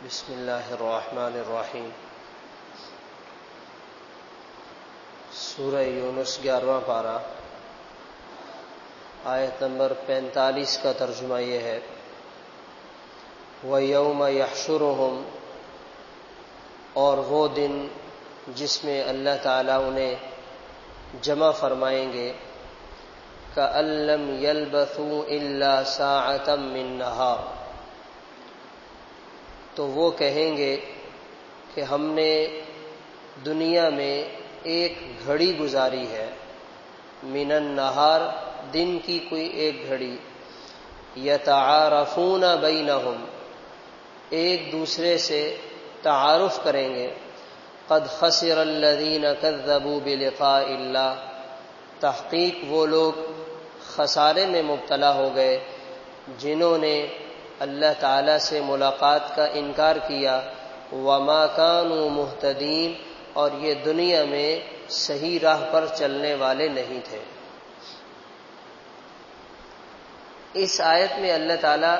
بسم اللہ الرحمن الرحیم۔ سورہ یونس 11واں پارہ، آیت نمبر 45 کا ترجمہ یہ ہے: وَيَوْمَ يَحْشُرُهُمْ، اور وہ دن جس میں اللہ تعالیٰ انہیں جمع فرمائیں گے، كَأَن لَّمْ يَلْبَثُوا إِلَّا سَاعَةً مِّن نَّهَارٍ، تو وہ کہیں گے کہ ہم نے دنیا میں ایک گھڑی گزاری ہے، من النہار، دن کی کوئی ایک گھڑی، یتعارفون بینہم، ایک دوسرے سے تعارف کریں گے، قد خسر الذین کذبوا بلقاء اللہ، تحقیق وہ لوگ خسارے میں مبتلا ہو گئے جنہوں نے اللہ تعالیٰ سے ملاقات کا انکار کیا، وما كانوا مہتدین، اور یہ دنیا میں صحیح راہ پر چلنے والے نہیں تھے۔ اس آیت میں اللہ تعالیٰ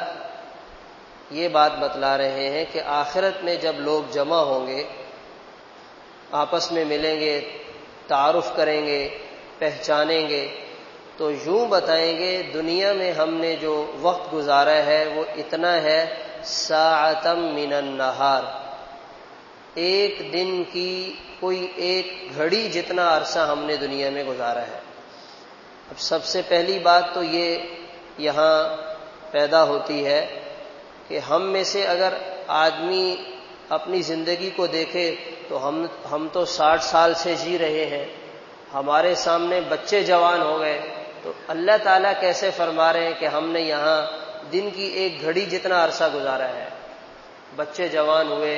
یہ بات بتلا رہے ہیں کہ آخرت میں جب لوگ جمع ہوں گے، آپس میں ملیں گے، تعارف کریں گے، پہچانیں گے، تو یوں بتائیں گے دنیا میں ہم نے جو وقت گزارا ہے وہ اتنا ہے، ساعتم من النہار، ایک دن کی کوئی ایک گھڑی جتنا عرصہ ہم نے دنیا میں گزارا ہے۔ اب سب سے پہلی بات تو یہ یہاں پیدا ہوتی ہے کہ ہم میں سے اگر آدمی اپنی زندگی کو دیکھے تو ہم تو 60 سال سے جی رہے ہیں، ہمارے سامنے بچے جوان ہو گئے، تو اللہ تعالیٰ کیسے فرما رہے ہیں کہ ہم نے یہاں دن کی ایک گھڑی جتنا عرصہ گزارا ہے؟ بچے جوان ہوئے،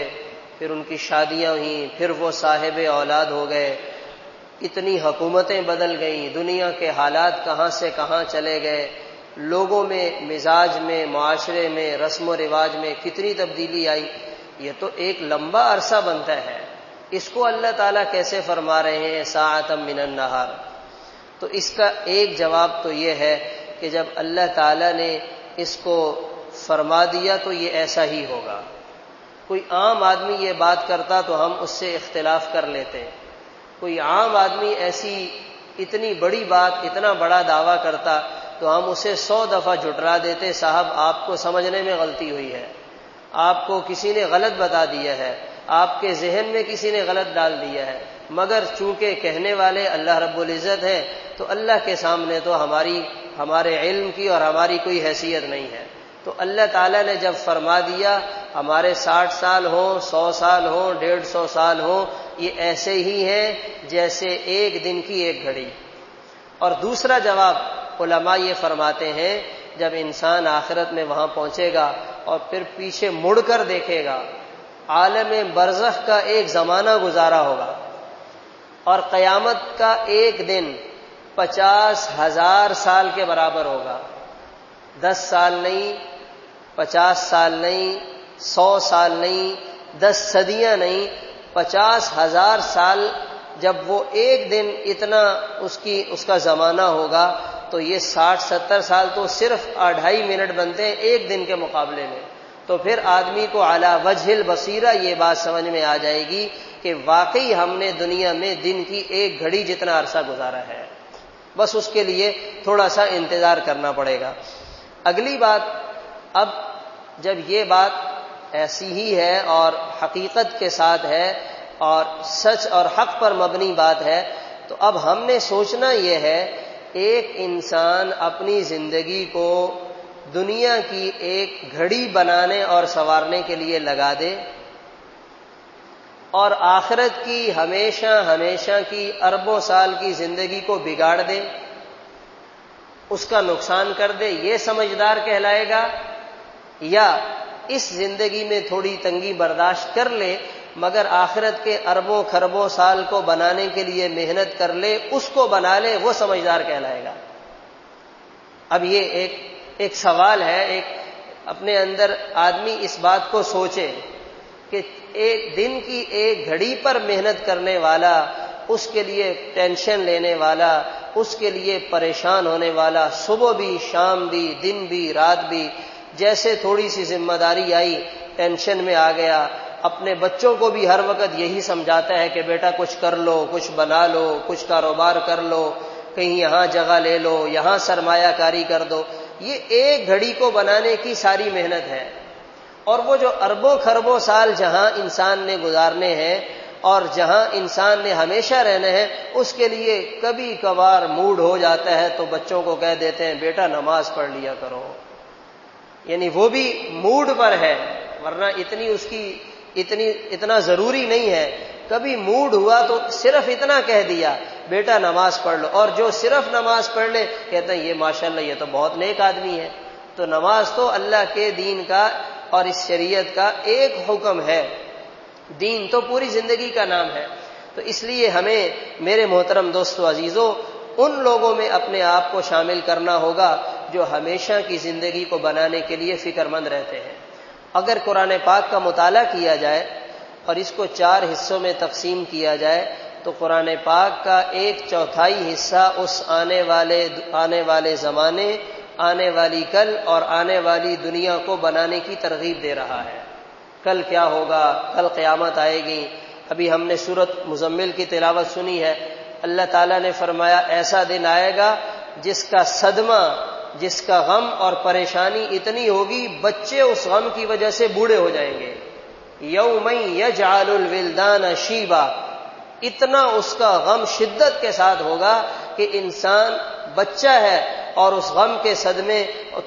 پھر ان کی شادیاں ہوئیں، پھر وہ صاحب اولاد ہو گئے، اتنی حکومتیں بدل گئیں، دنیا کے حالات کہاں سے کہاں چلے گئے، لوگوں میں، مزاج میں، معاشرے میں، رسم و رواج میں کتنی تبدیلی آئی، یہ تو ایک لمبا عرصہ بنتا ہے، اس کو اللہ تعالیٰ کیسے فرما رہے ہیں ساعتم من النہار؟ تو اس کا ایک جواب تو یہ ہے کہ جب اللہ تعالیٰ نے اس کو فرما دیا تو یہ ایسا ہی ہوگا۔ کوئی عام آدمی یہ بات کرتا تو ہم اس سے اختلاف کر لیتے، کوئی عام آدمی ایسی اتنی بڑی بات، اتنا بڑا دعویٰ کرتا تو ہم اسے 100 دفعہ جھٹلا دیتے، صاحب آپ کو سمجھنے میں غلطی ہوئی ہے، آپ کو کسی نے غلط بتا دیا ہے، آپ کے ذہن میں کسی نے غلط ڈال دیا ہے، مگر چونکہ کہنے والے اللہ رب العزت ہیں تو اللہ کے سامنے تو ہمارے علم کی اور ہماری کوئی حیثیت نہیں ہے۔ تو اللہ تعالیٰ نے جب فرما دیا، ہمارے 60 سال ہوں، 100 سال ہوں، 150 سال ہوں، یہ ایسے ہی ہیں جیسے ایک دن کی ایک گھڑی۔ اور دوسرا جواب علماء یہ فرماتے ہیں جب انسان آخرت میں وہاں پہنچے گا اور پھر پیچھے مڑ کر دیکھے گا، عالم برزخ کا ایک زمانہ گزارا ہوگا اور قیامت کا ایک دن 50,000 سال کے برابر ہوگا، 10 سال نہیں، 50 سال نہیں، 100 سال نہیں، 10 صدیاں نہیں، 50,000 سال جب وہ ایک دن اتنا اس کا زمانہ ہوگا تو یہ 60-70 سال تو صرف 2.5 منٹ بنتے ہیں ایک دن کے مقابلے میں۔ تو پھر آدمی کو علی وجہ البصیرہ یہ بات سمجھ میں آ جائے گی کہ واقعی ہم نے دنیا میں دن کی ایک گھڑی جتنا عرصہ گزارا ہے، بس اس کے لیے تھوڑا سا انتظار کرنا پڑے گا۔ اگلی بات، اب جب یہ بات ایسی ہی ہے اور حقیقت کے ساتھ ہے اور سچ اور حق پر مبنی بات ہے، تو اب ہم نے سوچنا یہ ہے ایک انسان اپنی زندگی کو دنیا کی ایک گھڑی بنانے اور سنوارنے کے لیے لگا دے اور آخرت کی ہمیشہ کی اربوں سال کی زندگی کو بگاڑ دے، اس کا نقصان کر دے، یہ سمجھدار کہلائے گا؟ یا اس زندگی میں تھوڑی تنگی برداشت کر لے مگر آخرت کے اربوں خربوں سال کو بنانے کے لیے محنت کر لے، اس کو بنا لے، وہ سمجھدار کہلائے گا؟ اب یہ ایک سوال ہے، ایک اپنے اندر آدمی اس بات کو سوچے کہ ایک دن کی ایک گھڑی پر محنت کرنے والا، اس کے لیے ٹینشن لینے والا، اس کے لیے پریشان ہونے والا، صبح بھی، شام بھی، دن بھی، رات بھی، جیسے تھوڑی سی ذمہ داری آئی ٹینشن میں آ گیا، اپنے بچوں کو بھی ہر وقت یہی سمجھاتا ہے کہ بیٹا کچھ کر لو، کچھ بنا لو، کچھ کاروبار کر لو، کہیں یہاں جگہ لے لو، یہاں سرمایہ کاری کر دو۔ یہ ایک گھڑی کو بنانے کی ساری محنت ہے، اور وہ جو اربوں خربوں سال جہاں انسان نے گزارنے ہیں اور جہاں انسان نے ہمیشہ رہنا ہے، اس کے لیے کبھی کبھار موڈ ہو جاتا ہے تو بچوں کو کہہ دیتے ہیں بیٹا نماز پڑھ لیا کرو، یعنی وہ بھی موڈ پر ہے، ورنہ اتنا ضروری نہیں ہے۔ کبھی موڈ ہوا تو صرف اتنا کہہ دیا بیٹا نماز پڑھ لو، اور جو صرف نماز پڑھ لے کہتے ہیں یہ ماشاءاللہ یہ تو بہت نیک آدمی ہے۔ تو نماز تو اللہ کے دین کا اور اس شریعت کا ایک حکم ہے، دین تو پوری زندگی کا نام ہے۔ تو اس لیے ہمیں میرے محترم دوستو عزیزو ان لوگوں میں اپنے آپ کو شامل کرنا ہوگا جو ہمیشہ کی زندگی کو بنانے کے لیے فکر مند رہتے ہیں۔ اگر قرآن پاک کا مطالعہ کیا جائے اور اس کو 4 حصوں میں تقسیم کیا جائے تو قرآن پاک کا 1/4 حصہ اس آنے والے زمانے، آنے والی کل اور آنے والی دنیا کو بنانے کی ترغیب دے رہا ہے۔ کل کیا ہوگا، کل قیامت آئے گی۔ ابھی ہم نے سورۃ مزمل کی تلاوت سنی ہے، اللہ تعالیٰ نے فرمایا ایسا دن آئے گا جس کا صدمہ، جس کا غم اور پریشانی اتنی ہوگی بچے اس غم کی وجہ سے بوڑھے ہو جائیں گے۔ یوم یجعل الولدان شیبا، اتنا اس کا غم شدت کے ساتھ ہوگا کہ انسان بچہ ہے اور اس غم کے صدمے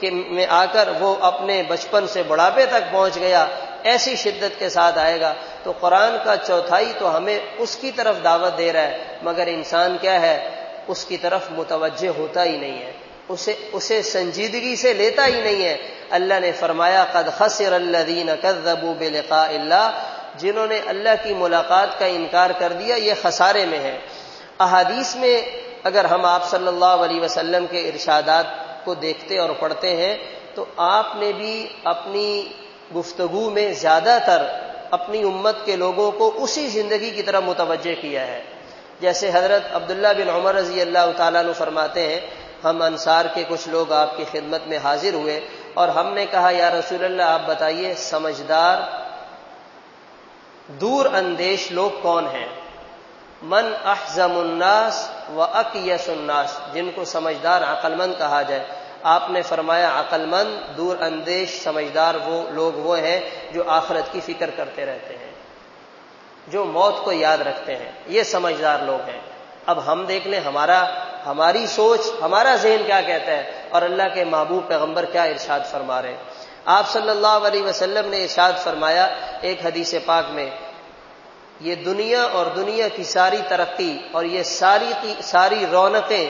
میں آ کر وہ اپنے بچپن سے بڑھاپے تک پہنچ گیا، ایسی شدت کے ساتھ آئے گا۔ تو قرآن کا 1/4 تو ہمیں اس کی طرف دعوت دے رہا ہے، مگر انسان کیا ہے، اس کی طرف متوجہ ہوتا ہی نہیں ہے، اسے سنجیدگی سے لیتا ہی نہیں ہے۔ اللہ نے فرمایا قد خسر الذین کذبوا بلقاء اللہ، جنہوں نے اللہ کی ملاقات کا انکار کر دیا یہ خسارے میں ہے۔ احادیث میں اگر ہم آپ صلی اللہ علیہ وسلم کے ارشادات کو دیکھتے اور پڑھتے ہیں تو آپ نے بھی اپنی گفتگو میں زیادہ تر اپنی امت کے لوگوں کو اسی زندگی کی طرف متوجہ کیا ہے۔ جیسے حضرت عبداللہ بن عمر رضی اللہ تعالیٰ عنہ فرماتے ہیں ہم انصار کے کچھ لوگ آپ کی خدمت میں حاضر ہوئے اور ہم نے کہا یا رسول اللہ آپ بتائیے سمجھدار دور اندیش لوگ کون ہیں؟ من احزم الناس و اکیس الناس، جن کو سمجھدار عقل مند کہا جائے۔ آپ نے فرمایا عقل مند دور اندیش سمجھدار وہ لوگ وہ ہیں جو آخرت کی فکر کرتے رہتے ہیں، جو موت کو یاد رکھتے ہیں، یہ سمجھدار لوگ ہیں۔ اب ہم دیکھ لیں ہماری سوچ، ہمارا ذہن کیا کہتا ہے اور اللہ کے محبوب پیغمبر کیا ارشاد فرما رہے ہیں۔ آپ صلی اللہ علیہ وسلم نے ارشاد فرمایا ایک حدیث پاک میں، یہ دنیا اور دنیا کی ساری ترقی اور یہ ساری رونقیں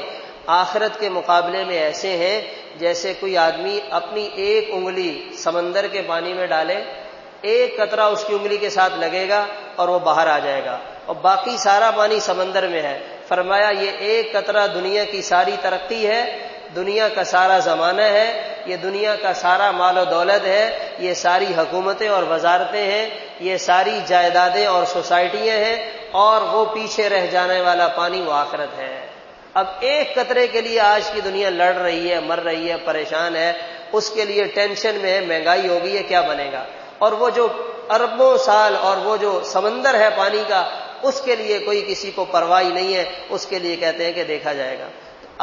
آخرت کے مقابلے میں ایسے ہیں جیسے کوئی آدمی اپنی ایک انگلی سمندر کے پانی میں ڈالے، ایک قطرہ اس کی انگلی کے ساتھ لگے گا اور وہ باہر آ جائے گا اور باقی سارا پانی سمندر میں ہے۔ فرمایا یہ ایک قطرہ دنیا کی ساری ترقی ہے، دنیا کا سارا زمانہ ہے، یہ دنیا کا سارا مال و دولت ہے، یہ ساری حکومتیں اور وزارتیں ہیں، یہ ساری جائیدادیں اور سوسائٹیاں ہیں، اور وہ پیچھے رہ جانے والا پانی وہ آخرت ہے۔ اب ایک قطرے کے لیے آج کی دنیا لڑ رہی ہے، مر رہی ہے، پریشان ہے، اس کے لیے ٹینشن میں ہے، مہنگائی ہو گئی ہے، کیا بنے گا؟ اور وہ جو اربوں سال اور وہ جو سمندر ہے پانی کا، اس کے لیے کوئی کسی کو پرواہ نہیں ہے، اس کے لیے کہتے ہیں کہ دیکھا جائے گا۔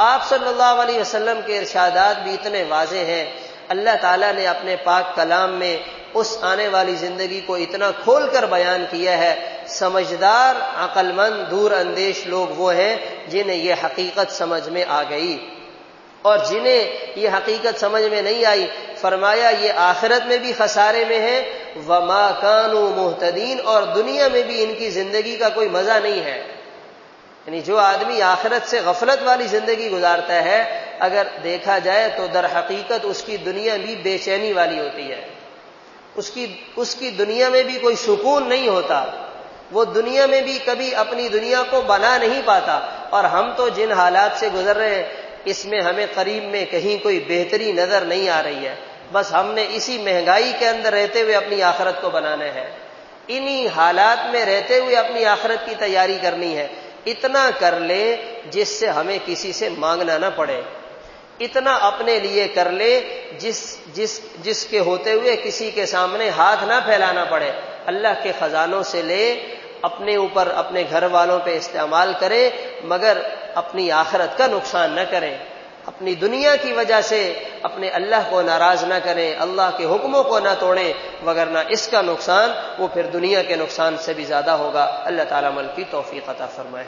آپ صلی اللہ علیہ وسلم کے ارشادات بھی اتنے واضح ہیں، اللہ تعالیٰ نے اپنے پاک کلام میں اس آنے والی زندگی کو اتنا کھول کر بیان کیا ہے۔ سمجھدار عقل مند دور اندیش لوگ وہ ہیں جنہیں یہ حقیقت سمجھ میں آ گئی، اور جنہیں یہ حقیقت سمجھ میں نہیں آئی فرمایا یہ آخرت میں بھی خسارے میں ہیں، وما کانوا مہتدین، اور دنیا میں بھی ان کی زندگی کا کوئی مزہ نہیں ہے۔ یعنی جو آدمی آخرت سے غفلت والی زندگی گزارتا ہے اگر دیکھا جائے تو در حقیقت اس کی دنیا بھی بے چینی والی ہوتی ہے، اس کی دنیا میں بھی کوئی سکون نہیں ہوتا، وہ دنیا میں بھی کبھی اپنی دنیا کو بنا نہیں پاتا۔ اور ہم تو جن حالات سے گزر رہے ہیں اس میں ہمیں قریب میں کہیں کوئی بہتری نظر نہیں آ رہی ہے، بس ہم نے اسی مہنگائی کے اندر رہتے ہوئے اپنی آخرت کو بنانا ہے، انہی حالات میں رہتے ہوئے اپنی آخرت کی تیاری کرنی ہے۔ اتنا کر لیں جس سے ہمیں کسی سے مانگنا نہ پڑے، اتنا اپنے لیے کر لے جس کے ہوتے ہوئے کسی کے سامنے ہاتھ نہ پھیلانا پڑے. اللہ کے خزانوں سے لے، اپنے اوپر اپنے گھر والوں پہ استعمال کریں، مگر اپنی آخرت کا نقصان نہ کریں. اپنی دنیا کی وجہ سے اپنے اللہ کو ناراض نہ کریں، اللہ کے حکموں کو نہ توڑیں، وگرنہ اس کا نقصان وہ پھر دنیا کے نقصان سے بھی زیادہ ہوگا. اللہ تعالیٰ عمل کی توفیق عطا فرمائے.